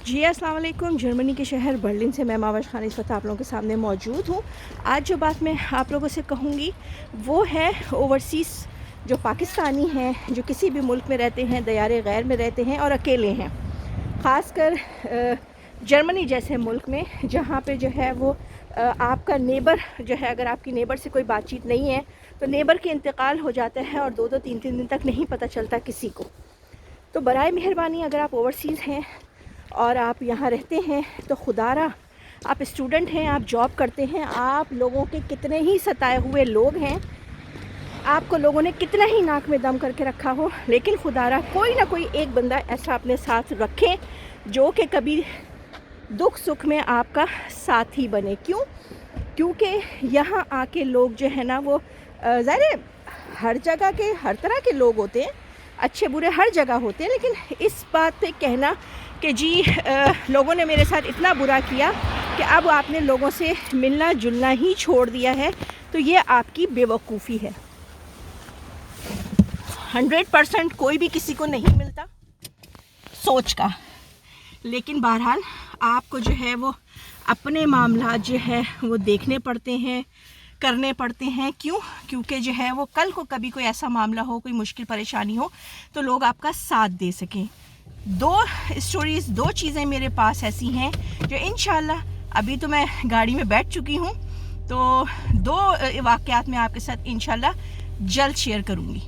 जी अस्सलाम वालेकुम। जर्मनी के शहर बर्लिन से मैं मावश खान इस वक्त आप लोगों के सामने मौजूद हूँ। आज जो बात मैं आप लोगों से कहूँगी वो है ओवरसीज़ जो पाकिस्तानी हैं, जो किसी भी मुल्क में रहते हैं, दयारे गैर में रहते हैं और अकेले हैं। ख़ासकर जर्मनी जैसे मुल्क में जहाँ पे जो है वो आपका नेबर जो है, अगर आपकी नेबर से कोई बातचीत नहीं है तो नेबर के इंतकाल हो जाता है और 2-2 3-3 दिन तक नहीं पता चलता किसी को। तो बराए मेहरबानी अगर आप ओवरसीज़ हैं और आप यहाँ रहते हैं तो खुदारा, आप स्टूडेंट हैं, आप जॉब करते हैं, आप लोगों के कितने ही सताए हुए लोग हैं, आपको लोगों ने कितना ही नाक में दम करके रखा हो, लेकिन खुदारा कोई ना कोई एक बंदा ऐसा अपने साथ रखें जो कि कभी दुख सुख में आपका साथी बने। क्यों? क्योंकि यहाँ आके लोग जो है ना वो ज़ाहिर हर जगह के हर तरह के लोग होते हैं, अच्छे बुरे हर जगह होते हैं, लेकिन इस बात पे कहना कि जी लोगों ने मेरे साथ इतना बुरा किया कि अब आपने लोगों से मिलना जुलना ही छोड़ दिया है, तो ये आपकी बेवकूफ़ी है। 100% कोई भी किसी को नहीं मिलता सोच का, लेकिन बहरहाल आपको जो है वो अपने मामला जो है वो देखने पड़ते हैं, करने पड़ते हैं। क्यों? क्योंकि जो है वो कल को कभी कोई ऐसा मामला हो, कोई मुश्किल परेशानी हो तो लोग आपका साथ दे सकें। दो चीज़ें मेरे पास ऐसी हैं जो इंशाल्लाह, अभी तो मैं गाड़ी में बैठ चुकी हूँ, तो 2 वाक़यात मैं आपके साथ इंशाल्लाह जल्द शेयर करूँगी।